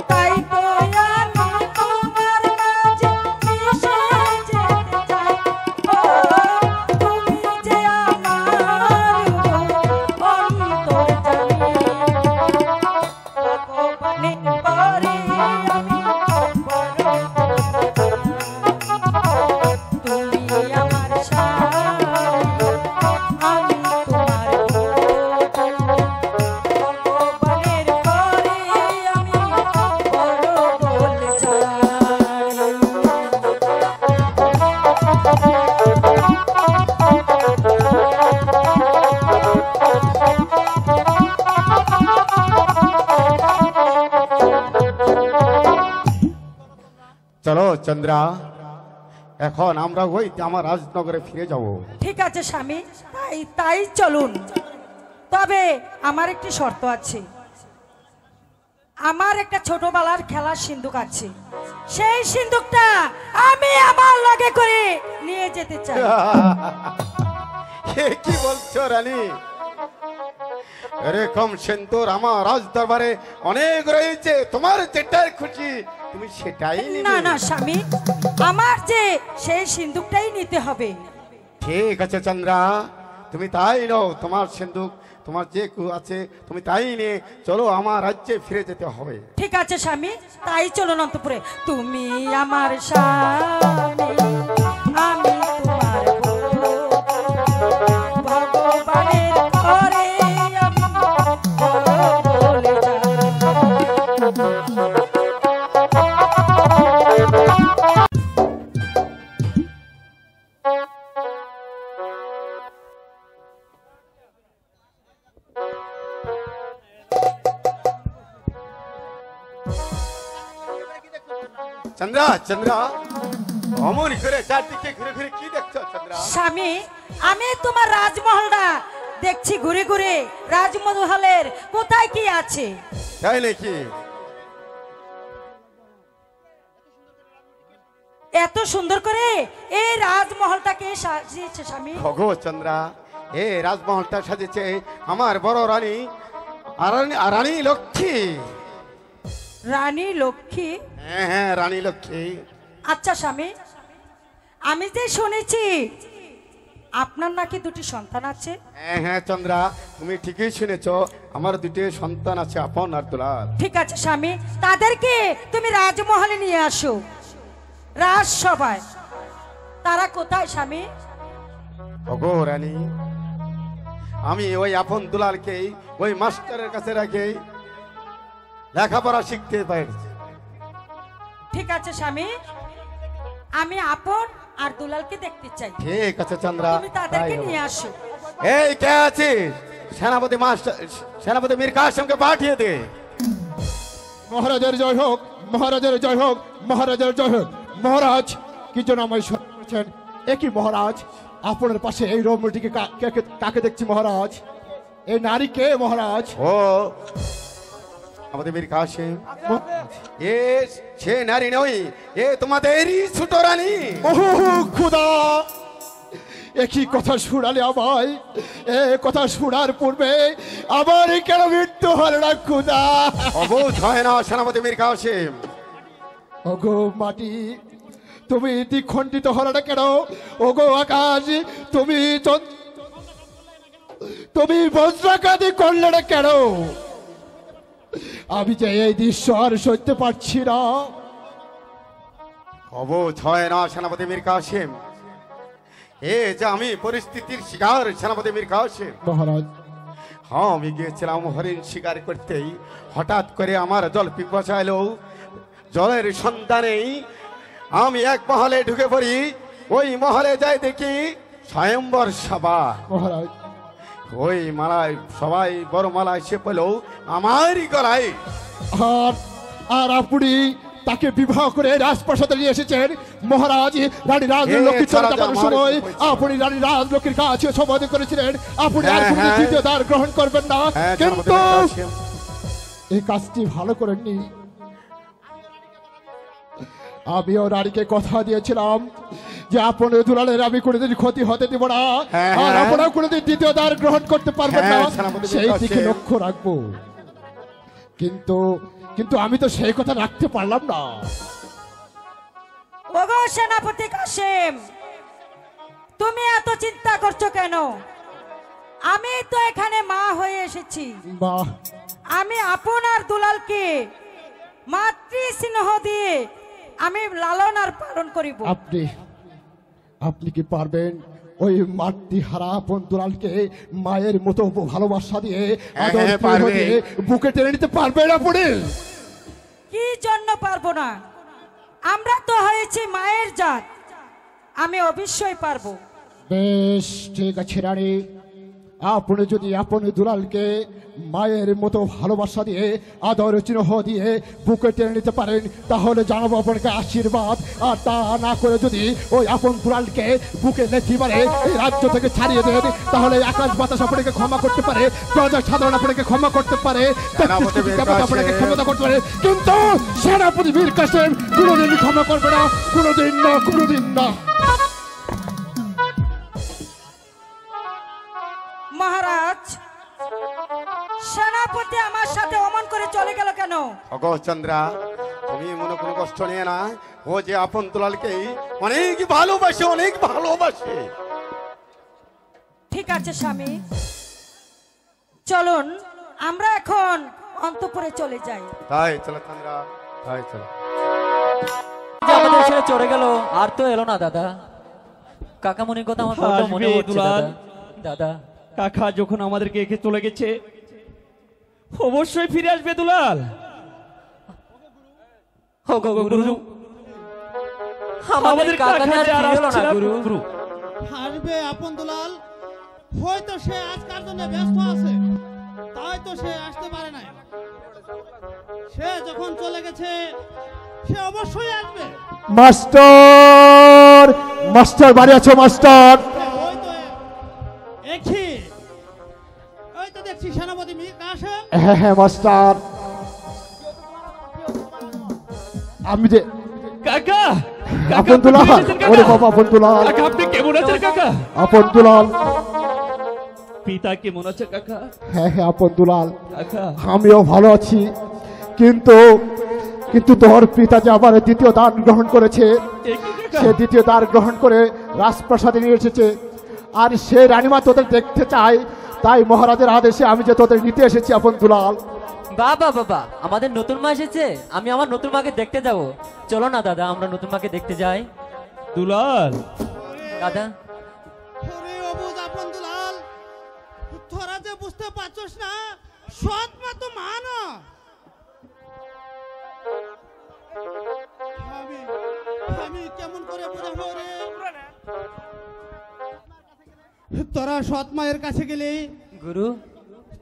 তাই তো আমি তোমার মাঝে মিশে যেতে চাই। ও তুমি যে আমার অন্তর্যামী ভগবানের পরে আমি তুমি আমার স্বামী আমি তোমার ভগবানের পরে আমি বড় বলে যাই চলো চন্দ্রা, এখন আমরা ওই আমার রাজনগরে ফিরে যাব। ঠিক আছে স্বামী, তাই তাই চলুন। তবে আমার একটি শর্ত আছে। আমার একটা ছোটবেলার খেলার সিন্দুক আছে, সেই সিন্দুকটা আমি আমার লগে করে নিয়ে যেতে চাই। এ কি বলছো রানী? এরকম সিন্দুর আমার রাজ দরবারে অনেক রয়েছে, তোমার যেটাই খুশি তুমি সেটাই নিবে। না না স্বামী, আমার যে সেই সিন্দুকটাই নিতে হবে। ঠিক আছে চন্দ্রা, তুমি তাই নাও, তোমার সিন্দুক তোমার যে আছে তুমি তাই নিয়ে চলো, আমার রাজ্যে ফিরে যেতে হবে। ঠিক আছে স্বামী, তাই চলুন অন্তপুরে। তুমি আমার স্বামী আমি তোমার বধূ, ভগবানের ঘরে আমি বড় বলে যাই। চন্দ্রা চন্দ্রা, অমন করে চারদিকে ঘুরে ঘুরে কি দেখছো চন্দ্রা? স্বামী, আমি তোমার রাজমহলটা দেখছি ঘুরে ঘুরে। রাজমহলের কোথায় কি আছে? তাই নাকি? এত সুন্দর করে এই রাজমহলটাকে সাজিয়েছে স্বামী। ভগো চন্দ্রা, এ রাজমহলটা সাজেছে আমার বড় রানী রানী লক্ষ্মী। রানী লক্ষ্মী? হ্যাঁ হ্যাঁ, রানী লক্ষ্মী। আচ্ছা স্বামী, আমি যে শুনেছি আপনার নাকি দুটি সন্তান আছে। হ্যাঁ হ্যাঁ চন্দ্রা, তুমি ঠিকই শুনেছ, আমার দুটি সন্তান আছে, আপন আর দুলাল। ঠিক আছে স্বামী, তাদেরকে তুমি রাজমহলে নিয়ে আসো রাজসভায়। তারা কোথায় স্বামী? ওগো রানী, আমি ওই আপন দুলালকে ওই মাস্টারের কাছে রাখি লেখাপড়া শিখতে পারছি। ঠিক আছে স্বামী, আমি আপন আর দুলালকে দেখতে চাই। ঠিক আছে চন্দ্রা, তুমি তাদেরকে তাই হবে। নিয়ে আসো। এই কে আছিস? সেনাপতি মাস্টার, সেনাপতি মীর কাসেমকে পাঠিয়ে দে। মহারাজের জয় হোক, মহারাজের জয় হোক, মহারাজের জয় হোক। মহারাজ, কি জন্য আমায় স্মরণ করেছেন? একই মহারাজ, আপনার পাশে এই রমণীটিকে কাকে দেখছি মহারাজ? এই নারী কে মহারাজ? ও আমাদের মীর কাসেম, এ সে নারী নয়, এ তোমাদেরই ছোট রানী। ওহো খুদা, একই কথা শুনালে আমায়, এ কথা শোনার পূর্বে আমার কেন মৃত্যু হল না খুদা? অবোধ হয় না সেনাপতি মীর কাসেম। ওগো মাটি, তুমি দ্বিখণ্ডিত হল না কেন? ওগো আকাশ, তুমি বজ্রাঘাতি করলে না কেন? আমি যে এই দৃশ্য আর সইতে পারছি না। অবুঝ হয় না সেনাপতি মীর কাসেম, এ যে আমি পরিস্থিতির শিকার সেনাপতি মীর কাসেম। মহারাজ, হ্যাঁ, আমি গিয়েছিলাম হরিণ শিকার করতেই হঠাৎ করে আমার জল পিপাসা এলো। জলের সন্ধানেই আমি এক মহলে ঢুকে পড়ি। ওই মহলে যাই দেখি স্বয়ম্বর সভা। মহারাজ, ওই মালায় সবাই বড় মালা এসে পেলো আমারই গলায়। আর আপনি তাকে বিবাহ করে রাজপ্রাসাদে নিয়ে এসেছেন। মহারাজ, রানী রাজলক্ষ্মী চলে যাবার সময় আপনি রানী রাজলক্ষ্মীর কাছে শপথ করেছিলেন আপনি আর কোনো দ্বিতীয় দ্বার গ্রহণ করবেন না, কিন্তু এই কাজটি ভালো করেননি। আমিও রানীকে কথা দিয়েছিলাম যে আপনার দুলালের আমি কোনোদিন ক্ষতি হতে দিব না, আর আপনারা কোনোদিন দ্বিতীয় দ্বার গ্রহণ করতে পারবেন না, সেই দিকে লক্ষ্য রাখবো। কিন্তু আমি তো সেই কথা রাখতে পারলাম না। ওগো সেনাপতি কাসেম, তুমি এত চিন্তা করছো কেন? আমি তো এখানে মা হয়ে এসেছি। বাহ, আমি আপনার দুলালকে মাতৃ স্নেহ দিয়ে আমি লালন আর পালন করিব। আপনি কি পারবেন ওই মাতৃহারা আপন দুলালকে মায়ের মতো ভালোবাসা দিয়ে আদর স্নেহ দিয়ে বুকে টেনে নিতে পারবেন আপনি? কি জন্য পারবো না? আমরা তো হয়েছি মায়ের জাত, আমি অবশ্যই পারবো। বেশ, ঠিক আছে রানী, আপনি যদি আপন দুলালকে মায়ের মতো ভালোবাসা দিয়ে আদর স্নেহ দিয়ে বুকে টেনে নিতে পারেন তাহলে জানাবো আপনাকে আশীর্বাদ। আর তা না করে যদি ওই আপন দুলালকে বুকে নেতি পারে এই রাজ্য থেকে ছাড়িয়ে দেন তাহলে আকাশ বাতাস আপনাকে ক্ষমা করতে পারে, প্রজা সাধারণ আপনাকে ক্ষমা করতে পারে, আপনাকে ক্ষমতা করতে পারে, কিন্তু সেনাপতি মীর কাসেম কোনোদিন ক্ষমা করবে না, কোনোদিন না, কোনোদিন না। মহারাজ, সেনাপতি আমার সাথে অমন করে চলে গেল কেন? চন্দ্রা, তুমি মনে কোনো কষ্ট নিয়ে না, ও যে আপন দুলালকে অনেক ভালোবাসে, অনেক ভালোবাসে। ঠিক আছে স্বামী, চলুন আমরা এখন অন্তঃপুরে চলে যাই। তাই চলো চন্দ্রা, তাই চলো। আমাদের ছেড়ে চলে গেল, আর তো এলো না দাদা। কাকামণির কথা আমার বড্ড মনে পড়ছে দাদা। দাদা, কাকা যখন আমাদেরকে রেখে চলে গেছে অবশ্যই ফিরে আসবে দুলাল। আমাদের কাকা আর এলো না গুরু। আসবে আপন দুলাল, হয়তো সে আজ কার জন্য ব্যস্ত আছে, তাই তো সে আসতে পারে নাই। সে যখন চলে গেছে সে অবশ্যই আসবে। মাস্টার, মাস্টার বাড়ি আছো মাস্টার? ওই তো দেখছি সেনাপতি মীর কাসেম। হ্যাঁ হ্যাঁ মাস্টার, আমি যে কাকা আপন দুলাল। ওরে বাবা, আপন দুলাল, আপনি কেমন আছেন কাকা? আপন দুলাল। পিতা কেমন আছে কাকা? হ্যাঁ হ্যাঁ আপন দুলাল, কাকা আমিও ভালো আছি, কিন্তু তোর পিতা যে আবার দ্বিতীয় দান গ্রহণ করেছে, সে দ্বিতীয় দান গ্রহণ করে রাজপ্রাসাদে নিয়ে এসেছে, আর সে রানীমা তোদের দেখতে চায়, তাই মহারাজের আদেশে আমি যে তোদের নিতে এসেছি আপন দুলাল। বাবা বাবা, আমাদের নতুন মা এসেছে, আমি আমার নতুন মাকে দেখতে যাব। চলো না দাদা, আমরা নতুন মাকে দেখতে যাই। দুলাল দাদা, ওরে অবুঝ আপন দুলাল, তোরা যে বুঝতে পারছস না, সৎ মা তো মা না। আমি কেমন করে বোঝাবো রে? তোরা সৎ মায়ের কাছে গেলে গুরু,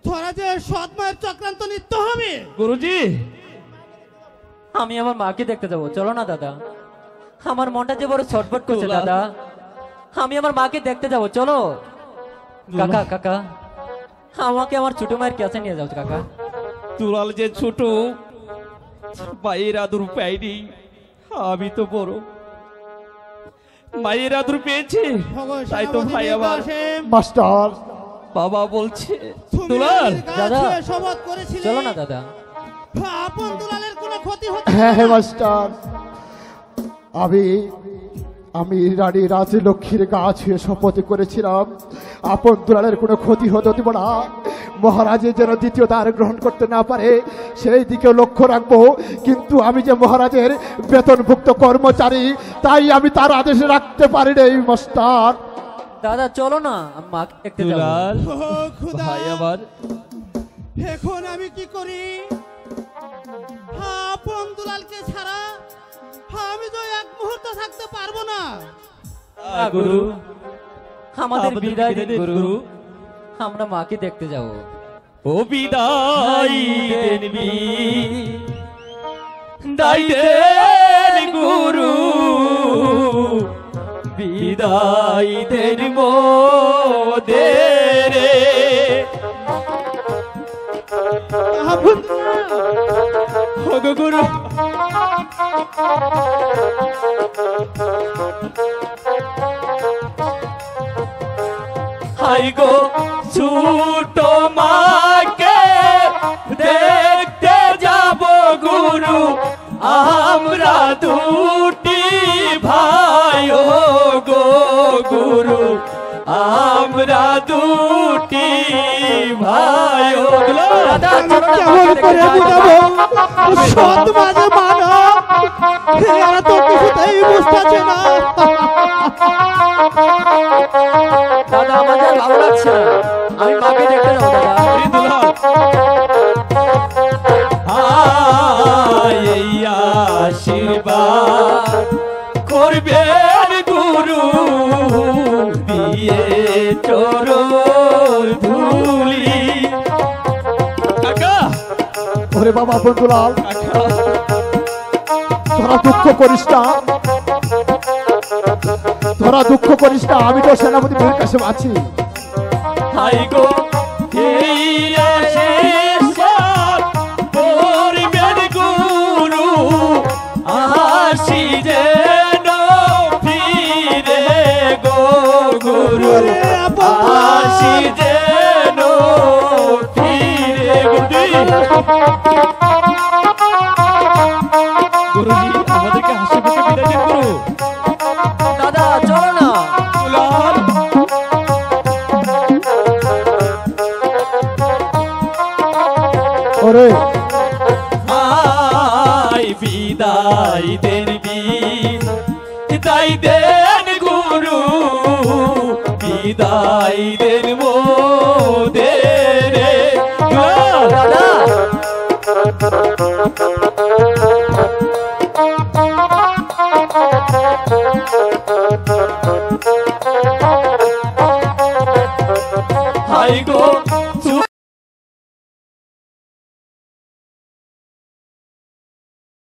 তোরা যে সৎ মায়ের চক্রান্ত নিতে হবে। গুরুজি, আমি আমার মাকে দেখতে যাব। চলো না দাদা, আমার মনটা যে বড় ছটফট করছে দাদা, আমি আমার মাকে দেখতে যাব। চলো কাকা, কাকা আমাকে আমার ছোট মায়ের কাছে নিয়ে যাও কাকা। দুলাল যে ছোট, মায়ের আদর পাইনি, আমি তো বড়। মায়ের আদর পেয়েছি, তাই তো ভাই আমার মাস্টার বাবা বলছে দুলাল। দাদা শপথ করেছিলে, চলো না দাদা। আপন দুলালের কোনো ক্ষতি হতে। হ্যাঁ হ্যাঁ মাস্টার, আমি রানী রাজলক্ষ্মীর গা ছুঁয়ে শপথ করেছিলাম আপন দুলালের কোনো ক্ষতি হতে দেব না। মহারাজে যেন দ্বিতীয় দ্বার গ্রহণ করতে না পারে সেই দিকে লক্ষ্য রাখবো। কিন্তু আমি যে মহারাজের বেতনভুক্ত কর্মচারী, তাই আমি তার আদেশ রাখতে পারি না এই মাস্টার। দাদা চলো না, আমি মাকে দেখতে যাবো। দুলাল ও খুদা, ভাই আমার, এখন আমি কি করি? আপন দুলালকে ছাড়া আমি তো এক মুহূর্ত থাকতে পারবো না। গুরু, আমাদের আমাদের বিদায় দিন বিদায় দিন, গুরু, গুরু। আমরা মাকে দেখতে যাব। ও বিদায় দেন বিদায় দেন গুরু, বিদায় দেন মোদের। ওগো গুরু, হাই গো ছোট মাকে দেখতে যাব গুরু, আমরা দুটি ভাই। ও গো গুরু, আমরা দুটি ভাই। ও দাদা চলো না, কেমন মাকে করে দেখতে যাবো। বুঝাবো সৎ মাঝে মানব, এরা তো কিছুতেই বুঝতেছে না। দাদা আমাদের ভালো লাগছে না, আমি মাকে দেখতে যাবো দাদা। আশীর্বাদ করবেন গুরু, দিয়ে চরণ ধুলি। কাকা, ওরে বাবা বন্ধুলাল, কাকা, তোরা দুঃখ করিস না, তোরা দুঃখ করিস না, আমি তো সেনাপতি বীর কাছে আছি। হাই গো এই আশীর্বাদ করবেন গুরু, আসি যেন ফিরে গো গুরু, আসি যেন ফিরে। গুরুজি, আমাদেরকে হাসি মুখে বিদায় দিন গুরু। দাদা চলো না। দুলাল, ওরে আই বিদায় দেন বিদায় দেন গুরু, বিদায় দেন মোদের। দাদা হাই গো